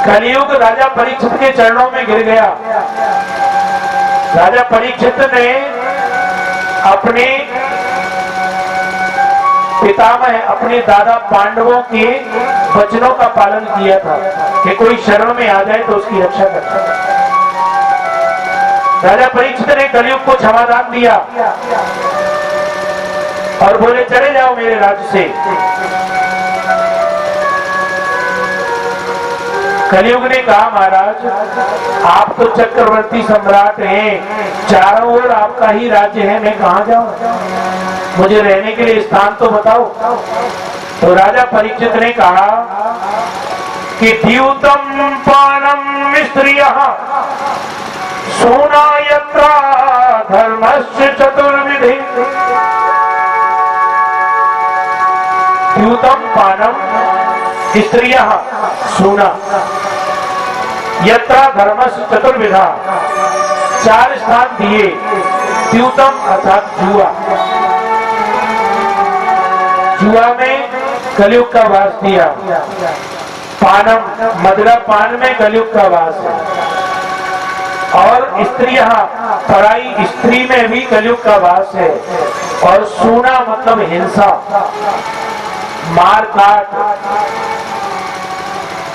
कलियुग राजा परीक्षित के चरणों में गिर गया। राजा परीक्षित ने अपने पितामह, अपने दादा पांडवों के वचनों का पालन किया था कि कोई शरण में आ जाए तो उसकी रक्षा करना। राजा परीक्षित ने कलियुग को क्षमादान दिया और बोले चले जाओ मेरे राज्य से। कलियुग ने कहा महाराज आप तो चक्रवर्ती सम्राट हैं, चारों ओर आपका ही राज्य है, मैं कहां जाऊं, मुझे रहने के लिए स्थान तो बताओ। तो राजा परीक्षित ने कहा कि द्यूतम पानम स्त्रियः सोना यत्रा धर्मस्य चतुर्विधि। द्यूतम पानम स्त्रियः सोना यत्रा धर्मस्य चतुर्विधा। चार स्थान दिए। द्यूतम अर्थात जुआ, जुआ में कलियुग का वास दिया। पानम मदिरा पान में कलियुग का वास है। और स्त्रियां पराई स्त्री में भी कलियुग का वास है। और सोना मतलब हिंसा, मार काट,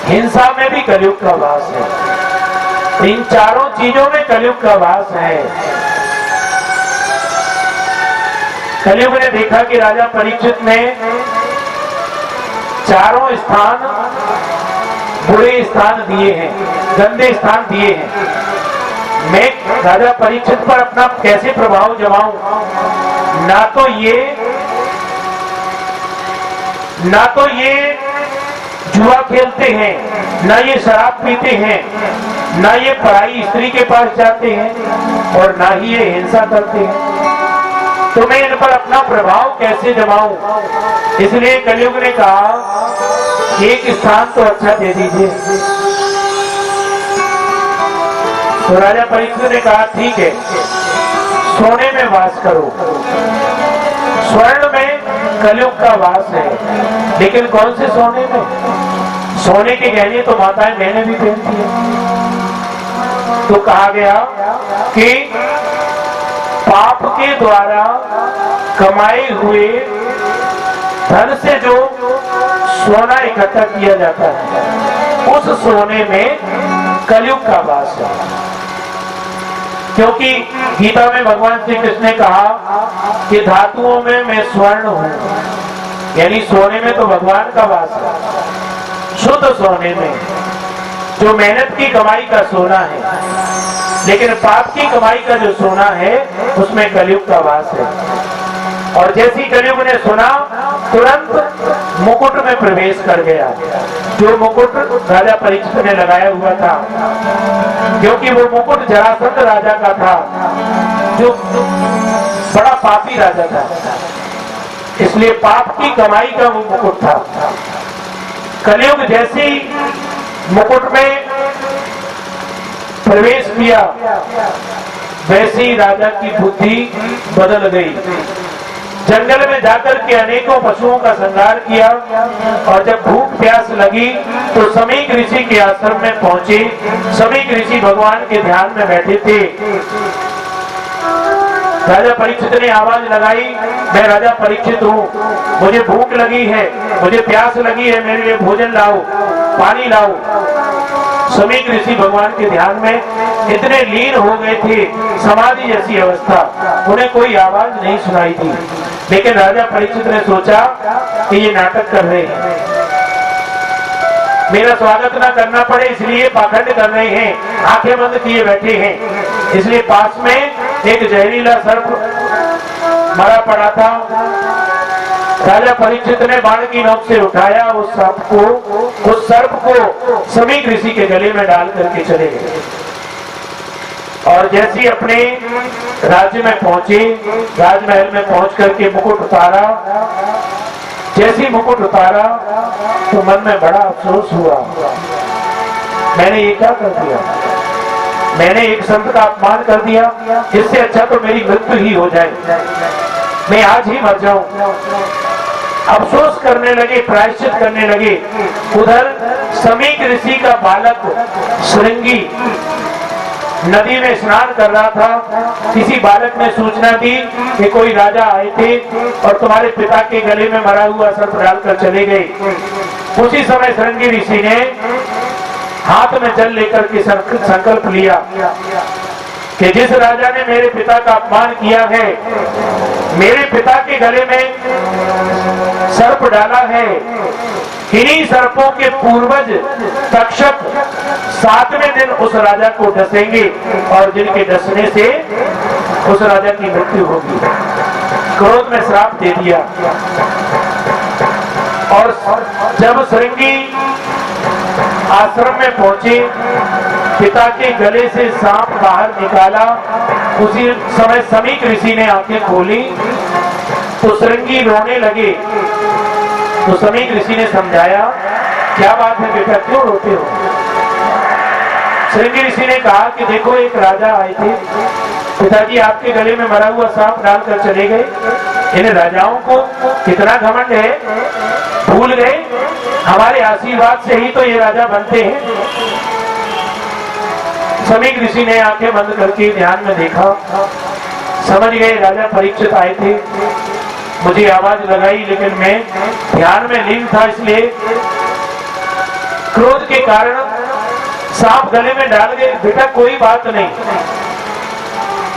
हिंसा में भी कलियुग का वास है। इन चारों चीजों में कलियुग का वास है। कलियुग ने देखा कि राजा परीक्षित ने चारों स्थान बुरे स्थान दिए हैं, गंदे स्थान दिए हैं। मैं राजा परीक्षित पर अपना कैसे प्रभाव जमाऊं? ना तो ये जुआ खेलते हैं, ना ये शराब पीते हैं, ना ये पराई स्त्री के पास जाते हैं, और ना ही ये हिंसा करते हैं। तो मैं इन पर अपना प्रभाव कैसे जमाऊं? इसलिए कलियुग ने कहा एक स्थान तो अच्छा दे दीजिए। तो राजा परीक्षित ने कहा ठीक है, सोने में वास करो। स्वर्ण में कलियुग का वास है, लेकिन कौन से सोने में? सोने के गहने तो माताएं बहनें भी पहनती है। तो कहा गया कि पाप के द्वारा कमाए हुए धन से जो सोना इकट्ठा किया जाता है, उस सोने में कलियुग का वास है। क्योंकि गीता में भगवान श्री कृष्ण ने कहा कि धातुओं में मैं स्वर्ण हूं, यानी सोने में तो भगवान का वास है। शुद्ध सोने में जो मेहनत की कमाई का सोना है, लेकिन पाप की कमाई का जो सोना है उसमें कलियुग का वास है। और जैसी कलियुग ने सुना तुरंत मुकुट में प्रवेश कर गया, जो मुकुट राजा परीक्षित ने लगाया हुआ था। क्योंकि वो मुकुट जरासंध राजा का था, जो बड़ा पापी राजा था, इसलिए पाप की कमाई का वो मुकुट था। कलियुग जैसे ही मुकुट में प्रवेश किया, वैसे ही राजा की बुद्धि बदल गई। जंगल में जाकर के अनेकों पशुओं का संहार किया, और जब भूख प्यास लगी तो समीक ऋषि के आश्रम में पहुंचे। समीक ऋषि भगवान के ध्यान में बैठे थे। राजा परीक्षित ने आवाज लगाई, मैं राजा परीक्षित हूँ, मुझे भूख लगी है, मुझे प्यास लगी है, मेरे लिए भोजन लाओ, पानी लाओ। समीक ऋषि भगवान के ध्यान में इतने लीन हो गए थे, समाधि जैसी अवस्था, उन्हें कोई आवाज नहीं सुनाई थी। लेकिन राजा परीक्षित ने सोचा कि ये नाटक कर रहे हैं, मेरा स्वागत ना करना पड़े इसलिए पाखंड कर रहे हैं, आंखें बंद किए बैठे हैं। इसलिए पास में एक जहरीला सर्प मरा पड़ा था। राजा परीक्षित ने बाण की नोक से उठाया उस सर्प को समीक ऋषि के गले में डाल करके चले गए। और जैसे अपने राज्य में पहुंचे, राजमहल में पहुंच करके मुकुट उतारा। जैसे मुकुट उतारा तो मन में बड़ा अफसोस हुआ, मैंने ये क्या कर दिया, मैंने एक संत का अपमान कर दिया, इससे अच्छा तो मेरी मृत्यु ही हो जाए, मैं आज ही मर जाऊं। अफसोस करने लगे, प्रायश्चित करने लगे। उधर समीक ऋषि का बालक श्रृंगी नदी में स्नान कर रहा था। किसी बालक ने सूचना दी कि कोई राजा आए थे और तुम्हारे पिता के गले में मरा हुआ सर्प डालकर चले गए। उसी समय श्रृंगी ऋषि ने हाथ में जल लेकर के संकल्प लिया कि जिस राजा ने मेरे पिता का अपमान किया है, मेरे पिता के गले में सर्प डाला है, इन्हीं सर्पों के पूर्वज तक्षक 7वें दिन उस राजा को डसेंगे और जिनके डसने से उस राजा की मृत्यु होगी। क्रोध में श्राप दे दिया। और जब श्रृंगी आश्रम में पहुंचे, पिता के गले से सांप बाहर निकाला। उसी समय समीक ऋषि ने आंखें खोली तो श्रृंगी रोने लगे। तो समीक ऋषि ने समझाया, क्या बात है बेटा, क्यों रोते हो? श्रृंगी ऋषि ने कहा कि देखो, एक राजा आए थे, पिताजी आपके गले में मरा हुआ सांप डालकर चले गए। इन राजाओं को कितना घमंड है, भूल गए हमारे आशीर्वाद से ही तो ये राजा बनते हैं। समीक ऋषि ने आंखें बंद करके ध्यान में देखा, समझ गए राजा परीक्षित आए थे। मुझे आवाज लगाई लेकिन मैं ध्यान में लीन था, इसलिए क्रोध के कारण सांप गले में डाल गए। बेटा कोई बात नहीं,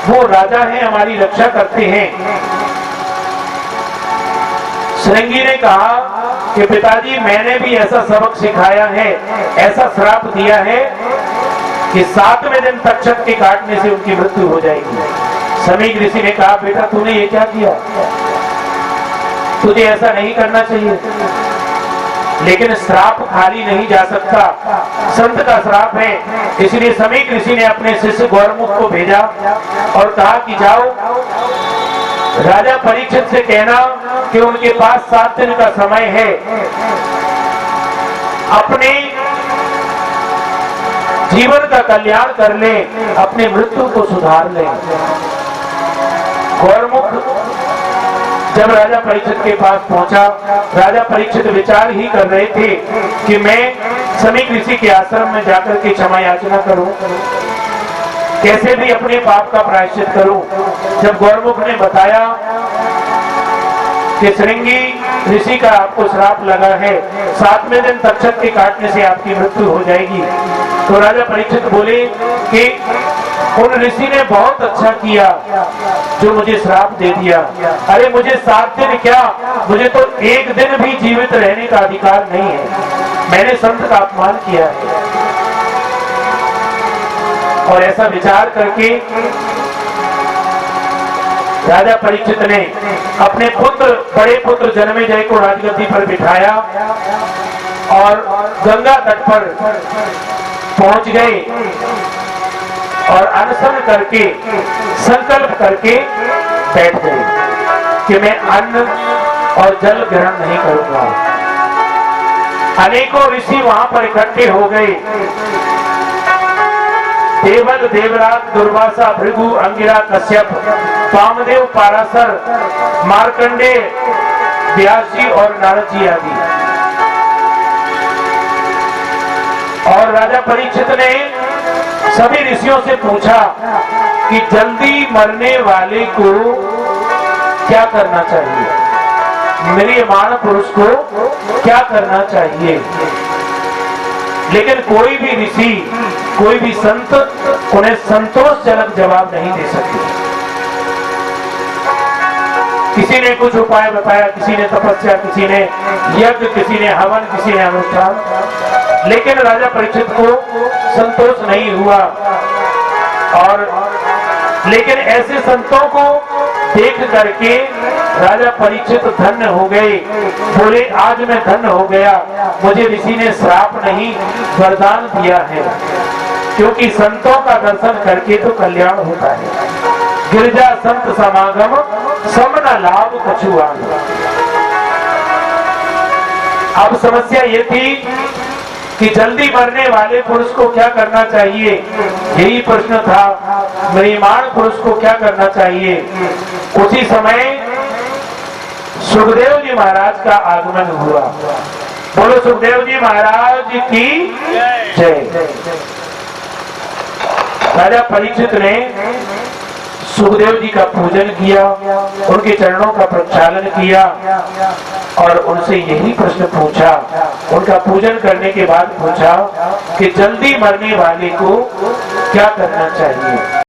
वो राजा हैं, हमारी रक्षा करते हैं। श्रृंगी ने कहा कि पिताजी मैंने भी ऐसा सबक सिखाया है, ऐसा श्राप दिया है कि 7वें दिन तक्षक के काटने से उनकी मृत्यु हो जाएगी। समीक ऋषि ने कहा, बेटा तूने ये क्या किया, तुझे ऐसा नहीं करना चाहिए। लेकिन श्राप खाली नहीं जा सकता, संत का श्राप है। इसलिए समीक ऋषि ने अपने शिष्य गौरमुख को भेजा और कहा कि जाओ राजा परीक्षित से कहना कि उनके पास 7 दिन का समय है, अपने जीवन का कल्याण कर ले, अपने मृत्यु को सुधार ले। गौरमुख जब राजा परीक्षित के पास पहुंचा, राजा परीक्षित विचार ही कर रहे थे कि मैं समीक ऋषि के आश्रम में जाकर के क्षमा याचना करूं, कैसे भी अपने पाप का प्रायश्चित करूं। जब गौरमुख ने बताया कि श्रृंगी ऋषि का आपको श्राप लगा है, 7वें दिन तक्षक के काटने से आपकी मृत्यु हो जाएगी, तो राजा परीक्षित बोले कि उन ऋषि ने बहुत अच्छा किया जो मुझे श्राप दे दिया। अरे मुझे 7 दिन क्या, मुझे तो 1 दिन भी जीवित रहने का अधिकार नहीं है, मैंने संत का अपमान किया है। और ऐसा विचार करके राजा परीक्षित ने अपने पुत्र, बड़े पुत्र जन्मेजय को राजगद्दी पर बिठाया और गंगा तट पर पहुंच गए और अनशन करके संकल्प करके बैठ गए कि मैं अन्न और जल ग्रहण नहीं करूंगा। अनेकों ऋषि वहां पर इकट्ठे हो गए। देवल, देवराज, दुर्वासा, भृगु, अंगिरा, कश्यप, वामदेव, पाराशर, मार्कंडेय, व्यास जी और नारद जी आदि। और राजा परीक्षित ने सभी ऋषियों से पूछा कि जल्दी मरने वाले को क्या करना चाहिए, म्रियमाण पुरुष को क्या करना चाहिए। लेकिन कोई भी ऋषि, कोई भी संत उन्हें संतोषजनक जवाब नहीं दे सके। किसी ने कुछ उपाय बताया, किसी ने तपस्या, किसी ने यज्ञ, किसी ने हवन, किसी ने अनुष्ठान, लेकिन राजा परीक्षित को संतोष नहीं हुआ। और लेकिन ऐसे संतों को देख करके राजा परीक्षित धन्य हो गए। बोले आज मैं धन्य हो गया, मुझे ऋषि ने श्राप नहीं वरदान दिया है, क्योंकि संतों का दर्शन करके तो कल्याण होता है। गिरजा संत समागम समन लाभ कछुआन। अब समस्या ये थी कि जल्दी मरने वाले पुरुष को क्या करना चाहिए, यही प्रश्न था। म्रियमाण पुरुष को क्या करना चाहिए। उसी समय सुखदेव जी महाराज का आगमन हुआ। बोलो सुखदेव जी महाराज की जय। राजा परीक्षित ने सुखदेव जी का पूजन किया, उनके चरणों का प्रक्षालन किया और उनसे यही प्रश्न पूछा। उनका पूजन करने के बाद पूछा कि जल्दी मरने वाले को क्या करना चाहिए।